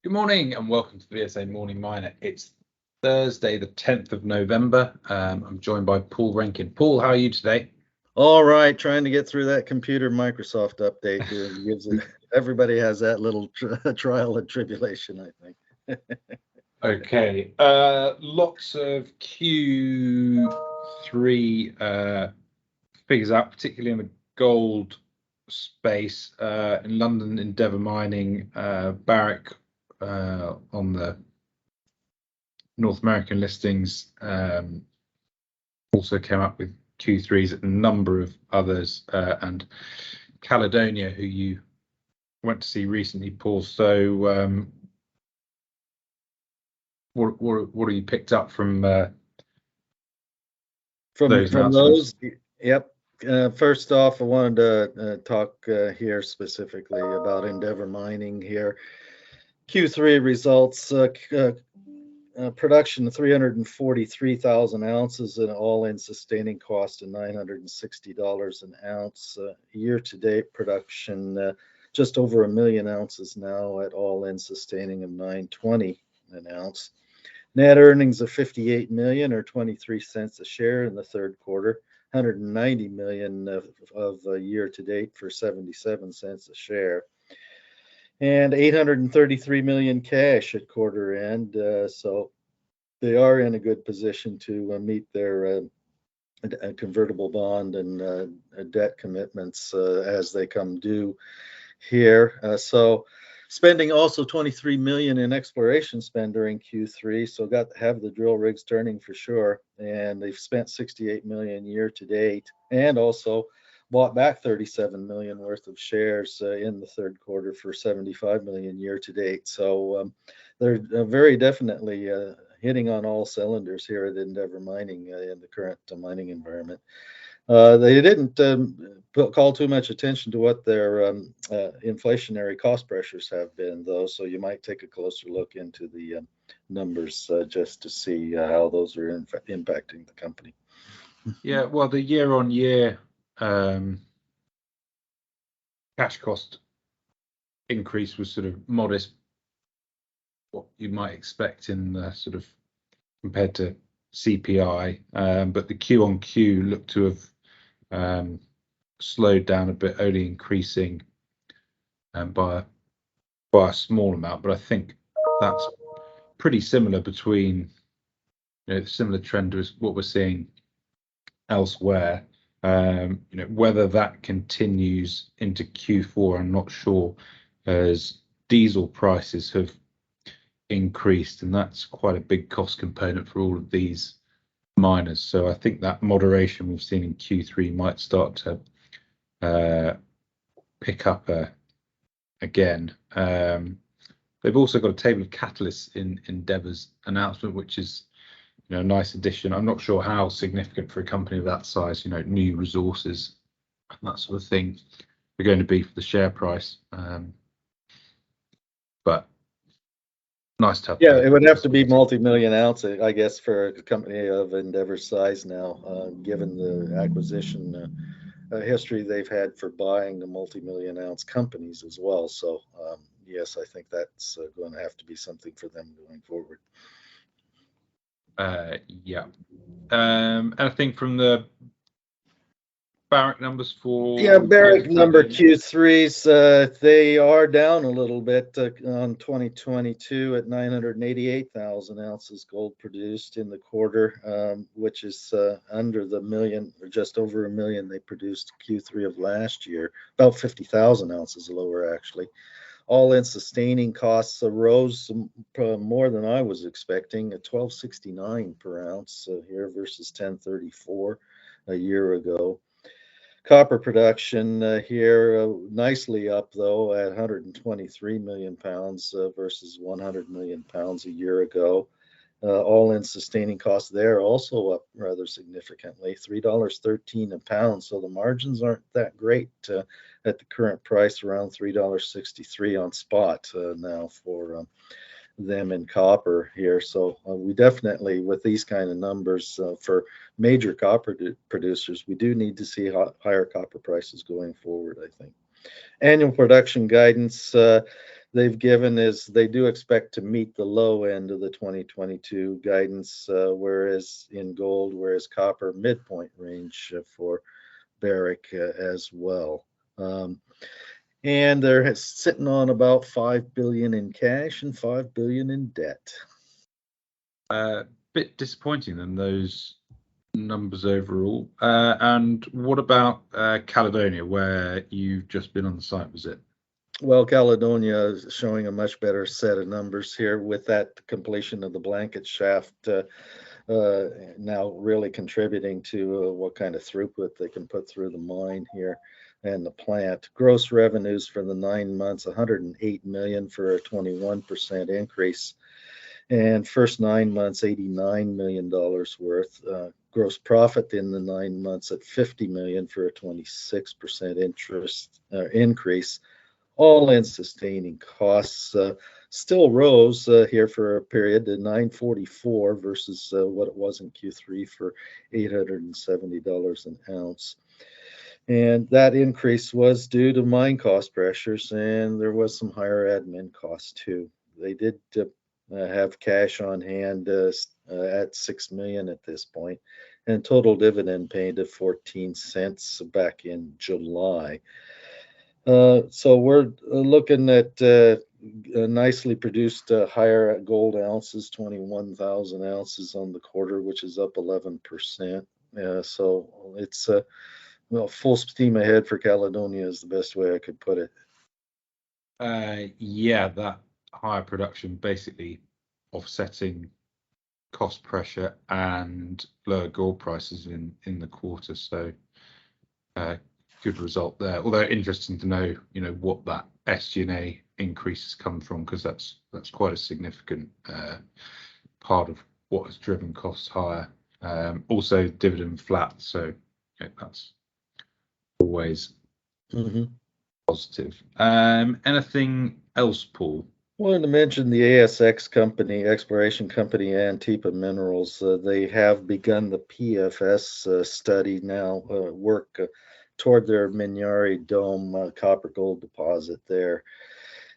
Good morning and welcome to the VSA Morning Miner. It's Thursday, the 10th of November. I'm joined by Paul Rankin. Paul, how are you today? All right, trying to get through that computer Microsoft update here. Everybody has that little trial and tribulation, I think. Okay, lots of Q3 figures out, particularly in the gold space. In London, Endeavour Mining, Barrick on the North American listings also came up with Q3s, a number of others, and Caledonia, who you went to see recently, Paul. So what have you picked up from those? Yep. First off, I wanted to talk here specifically about Endeavour Mining here. Q3 results, production of 343,000 ounces and all-in sustaining cost of $960 an ounce. Year-to-date production just over 1 million ounces now at all-in sustaining of $920 an ounce. Net earnings of $58 million or 23 cents a share in the third quarter. $190 million of year-to-date for 77 cents a share. And $833 million cash at quarter end. So they are in a good position to meet their convertible bond and debt commitments as they come due here. So spending also $23 million in exploration spend during Q3. So got to have the drill rigs turning for sure. And they've spent $68 million year to date, and also bought back $37 million worth of shares in the third quarter for $75 million year to date. So they're very definitely hitting on all cylinders here at Endeavour Mining in the current mining environment. They didn't call too much attention to what their inflationary cost pressures have been, though, so you might take a closer look into the numbers just to see how those are impacting the company. Yeah, well, the year-on-year cash cost increase was sort of modest, what you might expect in the sort of compared to CPI, but the Q-on-Q looked to have slowed down a bit, only increasing by a small amount. But I think that's pretty similar between, similar trend to what we're seeing elsewhere. Whether that continues into Q4, I'm not sure, as diesel prices have increased, and that's quite a big cost component for all of these miners. So I think that moderation we've seen in Q3 might start to pick up again. They've also got a table of catalysts in Endeavour's announcement, which is a nice addition. I'm not sure how significant for a company of that size, new resources and that sort of thing are going to be for the share price. But nice to have. Yeah, it would have to be multi-million ounce, I guess, for a company of Endeavour's size now, given the acquisition history they've had for buying the multi-million ounce companies as well. So yes, I think that's going to have to be something for them going forward. Yeah. I think from the Barrick numbers for Barrick number Q3s, they are down a little bit on 2022 at 988,000 ounces gold produced in the quarter, which is under the million, or just over 1 million they produced Q3 of last year, about 50,000 ounces lower actually. All-in sustaining costs rose more than I was expecting, at $12.69 per ounce here versus $10.34 a year ago. Copper production here nicely up, though, at 123 million pounds versus 100 million pounds a year ago. All-in sustaining costs there also up rather significantly, $3.13 a pound. So the margins aren't that great at the current price, around $3.63 on spot now for them in copper here. So we definitely, with these kind of numbers for major copper producers, we do need to see higher copper prices going forward, I think. Annual production guidance they've given is they do expect to meet the low end of the 2022 guidance, whereas in gold, whereas copper midpoint range for Barrick as well. And they're sitting on about 5 billion in cash and 5 billion in debt. Bit disappointing than those numbers overall. And what about Caledonia, where you've just been on the site visit? Well, Caledonia is showing a much better set of numbers here with that completion of the blanket shaft now really contributing to what kind of throughput they can put through the mine here and the plant. Gross revenues for the 9 months, 108 million for a 21% increase. And first 9 months, $89 million worth. Gross profit in the 9 months at 50 million for a 26% increase. All-in sustaining costs still rose here for a period to 944 versus what it was in Q3 for $870 an ounce. And that increase was due to mine cost pressures, and there was some higher admin costs too. They did have cash on hand at 6 million at this point, and total dividend paid of 14 cents back in July. So we're looking at nicely produced higher gold ounces, 21,000 ounces on the quarter, which is up 11%. So it's well, full steam ahead for Caledonia is the best way I could put it. Yeah, that higher production basically offsetting cost pressure and lower gold prices in the quarter. So good result there. Although interesting to know, what that SG&A increase has come from, because that's quite a significant part of what has driven costs higher. Also, dividend flat, so that's always positive. Anything else, Paul? Wanted to mention the ASX company, exploration company Antipa Minerals. They have begun the PFS study now, work toward their Minyari Dome copper gold deposit there.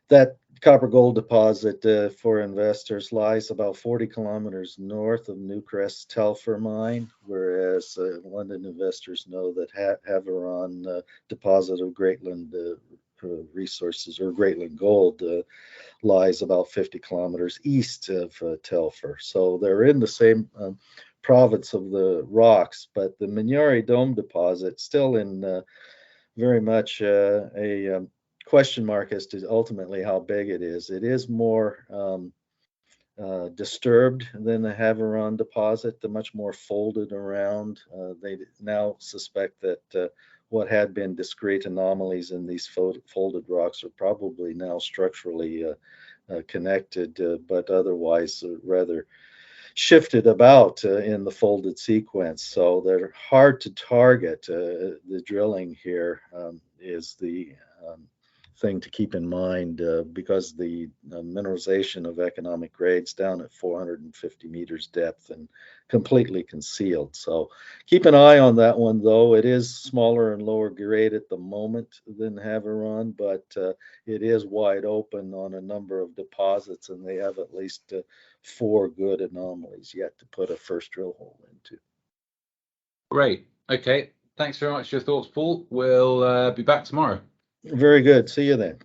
That copper gold deposit for investors lies about 40 kilometers north of Newcrest Telfer mine, whereas London investors know that Havieron deposit of Greatland resources or Greatland Gold lies about 50 kilometers east of Telfer. So they're in the same province of the rocks, but the Minyari Dome deposit still in very much a question mark as to ultimately how big it is. It is more disturbed than the Havieron deposit, the much more folded around. They now suspect that what had been discrete anomalies in these folded rocks are probably now structurally connected, but otherwise rather shifted about in the folded sequence. So they're hard to target. The drilling here is the thing to keep in mind because the mineralization of economic grades down at 450 meters depth and completely concealed. So keep an eye on that one, though. It is smaller and lower grade at the moment than Havieron, but it is wide open on a number of deposits, and they have at least 4 good anomalies yet to put a first drill hole into. Great. Okay. Thanks very much for your thoughts, Paul. We'll be back tomorrow. Very good. See you then.